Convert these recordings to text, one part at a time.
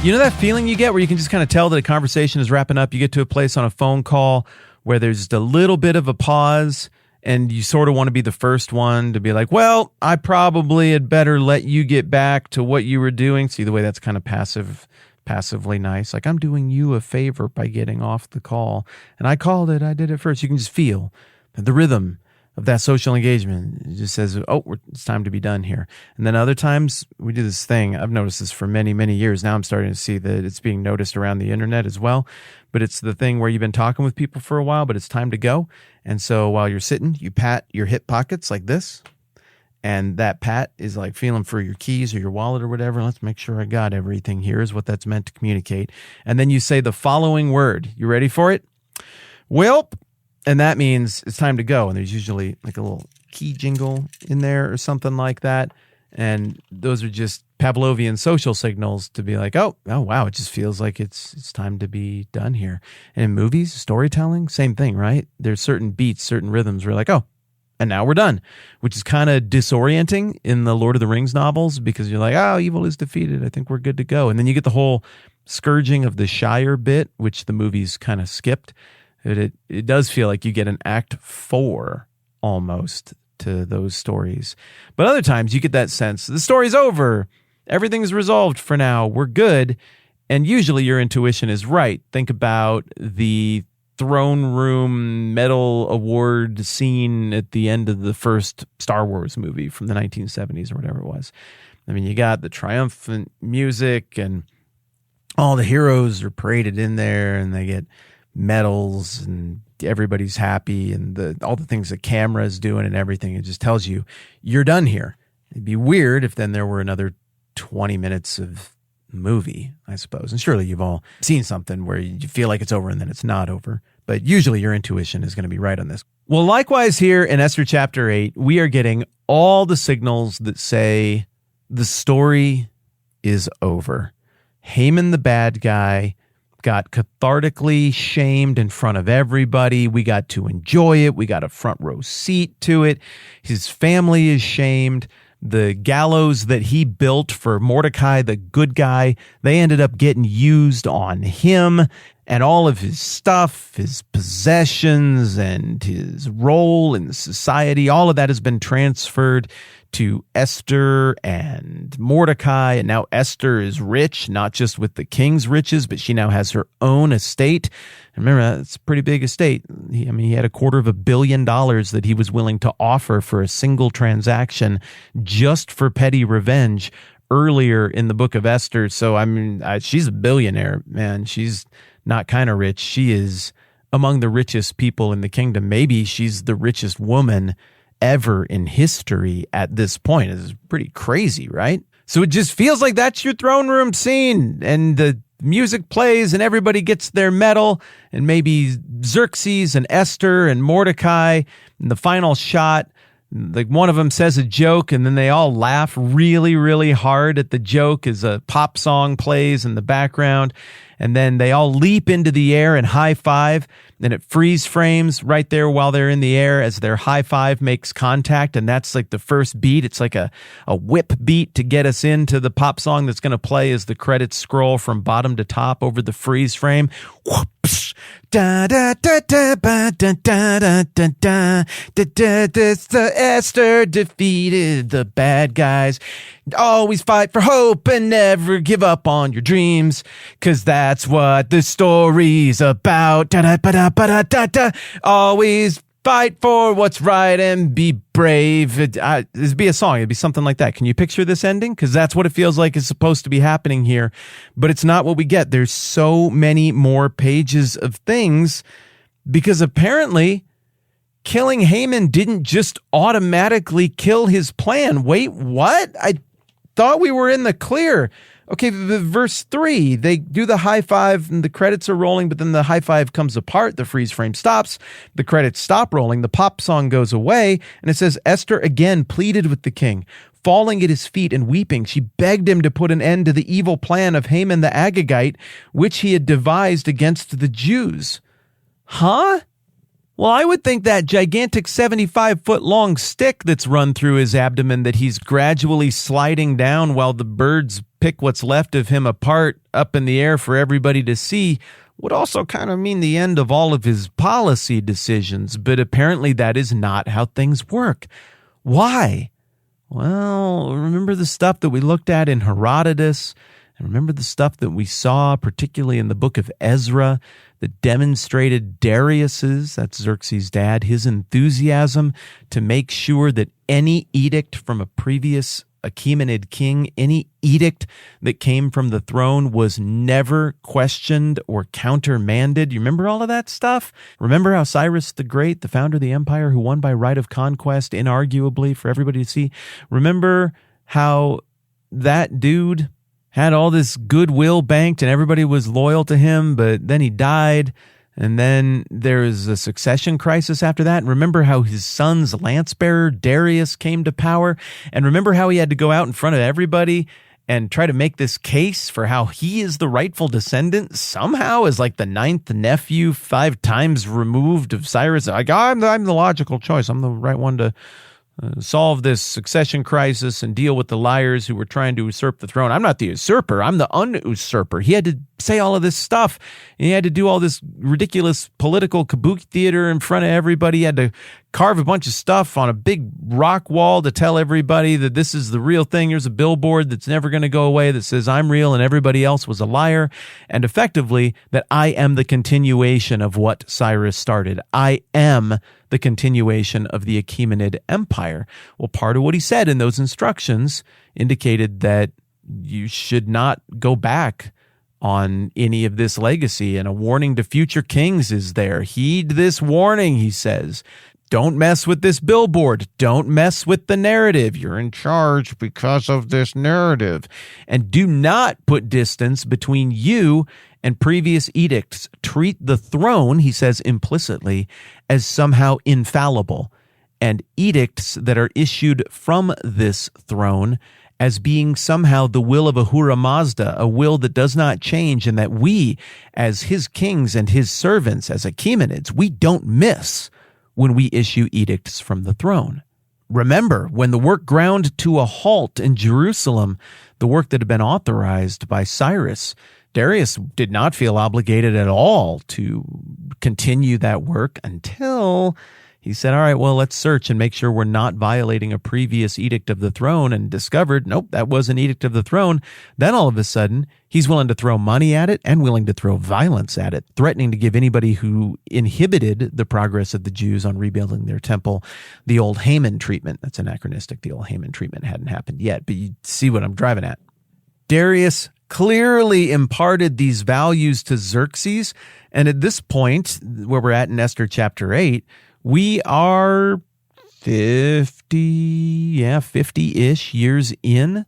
You know that feeling you get where you can just kind of tell that a conversation is wrapping up? You get to a place on a phone call where there's just a little bit of a pause and you sort of want to be the first one to be like, well, I probably had better let you get back to what you were doing. See the way that's kind of passively nice. Like, I'm doing you a favor by getting off the call. And I called it. I did it first. You can just feel the rhythm of that social engagement. It just says, oh, it's time to be done here. And then other times we do this thing. I've noticed this for many, many years. Now I'm starting to see that it's being noticed around the internet as well. But it's the thing where you've been talking with people for a while, but it's time to go. And so while you're sitting, you pat your hip pockets like this. And that pat is like feeling for your keys or your wallet or whatever. Let's make sure I got everything here is what that's meant to communicate. And then you say the following word. You ready for it? Welp. And that means it's time to go. And there's usually like a little key jingle in there or something like that. And those are just Pavlovian social signals to be like, oh, wow, it just feels like it's time to be done here. And in movies, storytelling, same thing, right? There's certain beats, certain rhythms where you're like, oh, and now we're done, which is kind of disorienting in the Lord of the Rings novels because you're like, oh, evil is defeated. I think we're good to go. And then you get the whole scourging of the Shire bit, which the movies kind of skipped. It does feel like you get an act 4 almost to those stories. But other times you get that sense, the story's over. Everything's resolved for now. We're good. And usually your intuition is right. Think about the throne room medal award scene at the end of the first Star Wars movie from the 1970s or whatever it was. I mean, you got the triumphant music and all the heroes are paraded in there and they get medals and everybody's happy and all the things the camera is doing and everything. It just tells you you're done here. It'd be weird if then there were another 20 minutes of movie, I suppose. And surely you've all seen something where you feel like it's over and then it's not over. But usually your intuition is going to be right on this. Well, likewise here in Esther chapter 8, we are getting all the signals that say the story is over. Haman the bad guy got cathartically shamed in front of everybody. We got to enjoy it. We got a front row seat to it. His family is shamed. The gallows that he built for Mordecai, the good guy, they ended up getting used on him. And all of his stuff, his possessions, and his role in society, all of that has been transferred to Esther and Mordecai. And now Esther is rich, not just with the king's riches, but she now has her own estate. And remember, it's a pretty big estate. He had $250 million that he was willing to offer for a single transaction just for petty revenge earlier in the book of Esther. So, she's a billionaire, man. She's not kind of rich. She is among the richest people in the kingdom. Maybe she's the richest woman ever in history at this point. It's pretty crazy, right? So it just feels like that's your throne room scene, and the music plays and everybody gets their medal, and maybe Xerxes and Esther and Mordecai, and the final shot, like one of them says a joke and then they all laugh really, really hard at the joke as a pop song plays in the background. And then they all leap into the air and high five. Then it freeze frames right there while they're in the air as their high five makes contact. And that's like the first beat. It's like a whip beat to get us into the pop song that's going to play as the credits scroll from bottom to top over the freeze frame. Whoops. Da da da da da da da da da da da. The Esther defeated the bad guys. Always fight for hope and never give up on your dreams, 'cause that's what the story's about. Da da da da da da. Always fight for what's right and be brave. It'd be a song. It'd be something like that. Can you picture this ending? Because that's what it feels like is supposed to be happening here. But it's not what we get. There's so many more pages of things because apparently killing Haman didn't just automatically kill his plan. Wait, what? I thought we were in the clear. Okay, verse 3, they do the high five and the credits are rolling, but then the high five comes apart, the freeze frame stops, the credits stop rolling, the pop song goes away, and it says, Esther again pleaded with the king. Falling at his feet and weeping, she begged him to put an end to the evil plan of Haman the Agagite, which he had devised against the Jews. Huh? Well, I would think that gigantic 75-foot-long stick that's run through his abdomen that he's gradually sliding down while the birds pick what's left of him apart up in the air for everybody to see would also kind of mean the end of all of his policy decisions. But apparently that is not how things work. Why? Well, remember the stuff that we looked at in Herodotus? And remember the stuff that we saw, particularly in the book of Ezra, that demonstrated Darius's, that's Xerxes' dad, his enthusiasm to make sure that any edict from a previous Achaemenid king, any edict that came from the throne was never questioned or countermanded. You remember all of that stuff? Remember how Cyrus the Great, the founder of the empire who won by right of conquest, inarguably for everybody to see? Remember how that dude had all this goodwill banked and everybody was loyal to him, but then he died, and then there was a succession crisis after that. And remember how his son's lance-bearer, Darius, came to power? And remember how he had to go out in front of everybody and try to make this case for how he is the rightful descendant, somehow as like the 9th nephew, 5 times removed of Cyrus. Like, I'm the logical choice. I'm the right one to solve this succession crisis and deal with the liars who were trying to usurp the throne. I'm not the usurper. I'm the unusurper. He had to say all of this stuff. He had to do all this ridiculous political kabuki theater in front of everybody. He had to carve a bunch of stuff on a big rock wall to tell everybody that this is the real thing. Here's a billboard that's never going to go away that says I'm real and everybody else was a liar. And effectively that I am the continuation of what Cyrus started. I am the continuation of the Achaemenid Empire. Well, part of what he said in those instructions indicated that you should not go back on any of this legacy, and a warning to future kings is there. Heed this warning, he says. Don't mess with this billboard. Don't mess with the narrative. You're in charge because of this narrative. And do not put distance between you and previous edicts. Treat the throne, he says implicitly, as somehow infallible, and edicts that are issued from this throne as being somehow the will of Ahura Mazda, a will that does not change, and that we, as his kings and his servants, as Achaemenids, we don't miss when we issue edicts from the throne. Remember, when the work ground to a halt in Jerusalem, the work that had been authorized by Cyrus, Darius did not feel obligated at all to continue that work until he said, all right, well, let's search and make sure we're not violating a previous edict of the throne, and discovered, nope, that was an edict of the throne. Then all of a sudden, he's willing to throw money at it and willing to throw violence at it, threatening to give anybody who inhibited the progress of the Jews on rebuilding their temple the old Haman treatment. That's anachronistic. The old Haman treatment hadn't happened yet, but you see what I'm driving at. Darius clearly imparted these values to Xerxes, and at this point, where we're at in Esther chapter 8, we are 50-ish years in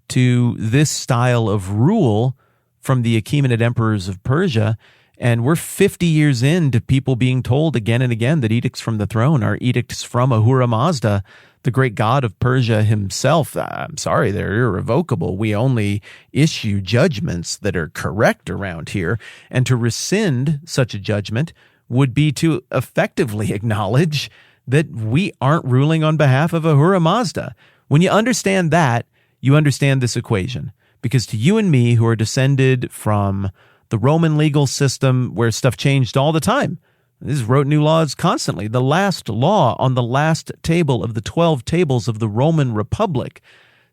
to this style of rule from the Achaemenid emperors of Persia, and we're 50 years into people being told again and again that edicts from the throne are edicts from Ahura Mazda, the great god of Persia himself. I'm sorry, they're irrevocable. We only issue judgments that are correct around here, and to rescind such a judgment would be to effectively acknowledge that we aren't ruling on behalf of Ahura Mazda. When you understand that, you understand this equation. Because to you and me, who are descended from the Roman legal system where stuff changed all the time, this wrote new laws constantly. The last law on the last table of the 12 tables of the Roman Republic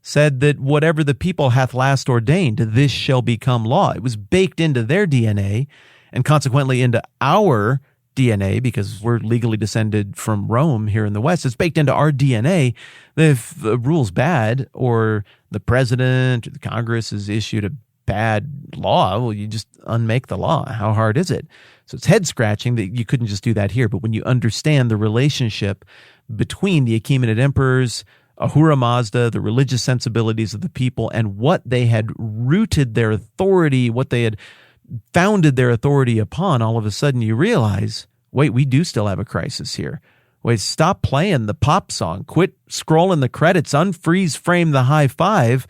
said that whatever the people hath last ordained, this shall become law. It was baked into their DNA, and consequently into our DNA, because we're legally descended from Rome here in the West. It's baked into our DNA that if the rule's bad, or the president or the Congress has issued a bad law, well, you just unmake the law. How hard is it? So it's head-scratching that you couldn't just do that here. But when you understand the relationship between the Achaemenid emperors, Ahura Mazda, the religious sensibilities of the people, and what they had rooted their authority, what they had founded their authority upon, all of a sudden you realize, wait, we do still have a crisis here. Wait, stop playing the pop song. Quit scrolling the credits. Unfreeze frame the high five.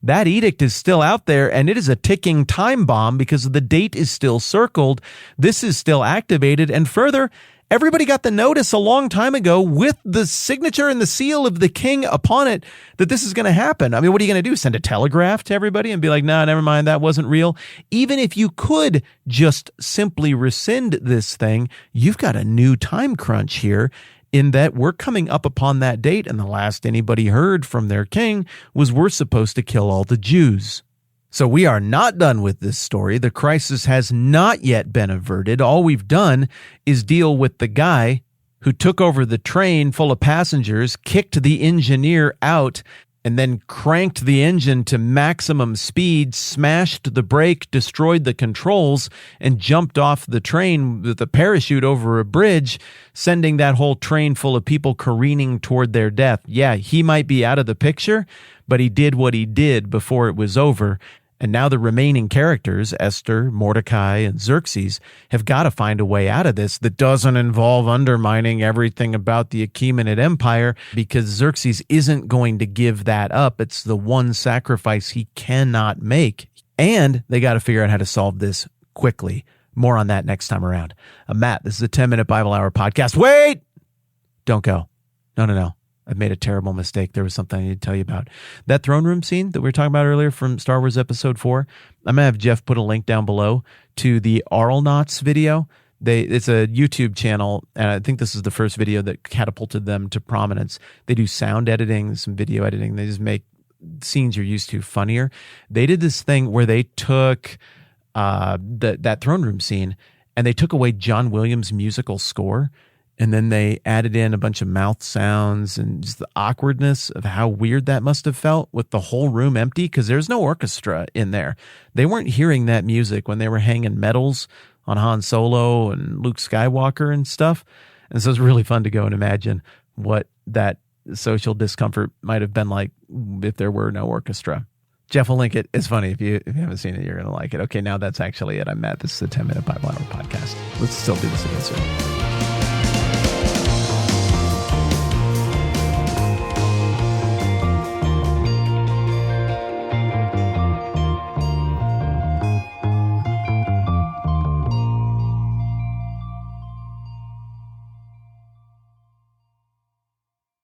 That edict is still out there, and it is a ticking time bomb because the date is still circled. This is still activated. And further, Everybody got the notice a long time ago with the signature and the seal of the king upon it that this is going to happen. I mean, what are you going to do? Send a telegraph to everybody and be like, no, never mind, that wasn't real? Even if you could just simply rescind this thing, you've got a new time crunch here, in that we're coming up upon that date, and the last anybody heard from their king was we're supposed to kill all the Jews. So we are not done with this story. The crisis has not yet been averted. All we've done is deal with the guy who took over the train full of passengers, kicked the engineer out, and then cranked the engine to maximum speed, smashed the brake, destroyed the controls, and jumped off the train with a parachute over a bridge, sending that whole train full of people careening toward their death. Yeah, he might be out of the picture, but he did what he did before it was over. And now the remaining characters, Esther, Mordecai, and Xerxes, have got to find a way out of this that doesn't involve undermining everything about the Achaemenid Empire, because Xerxes isn't going to give that up. It's the one sacrifice he cannot make. And they got to figure out how to solve this quickly. More on that next time around. I'm Matt. This is a 10-Minute Bible Hour podcast. Wait! Don't go. No. I've made a terrible mistake. There was something I need to tell you about. That throne room scene that we were talking about earlier from Star Wars Episode 4, I'm going to have Jeff put a link down below to the Arlnauts video. It's a YouTube channel, and I think this is the first video that catapulted them to prominence. They do sound editing, some video editing. They just make scenes you're used to funnier. They did this thing where they took that throne room scene, and they took away John Williams' musical score, and then they added in a bunch of mouth sounds and just the awkwardness of how weird that must have felt with the whole room empty, because there's no orchestra in there. They weren't hearing that music when they were hanging medals on Han Solo and Luke Skywalker and stuff. And so it's really fun to go and imagine what that social discomfort might have been like if there were no orchestra. Jeff will link it. It's funny. If you haven't seen it, you're going to like it. Okay, now that's actually it. I'm Matt. This is the 10-Minute Bible Hour podcast. Let's still do this again soon.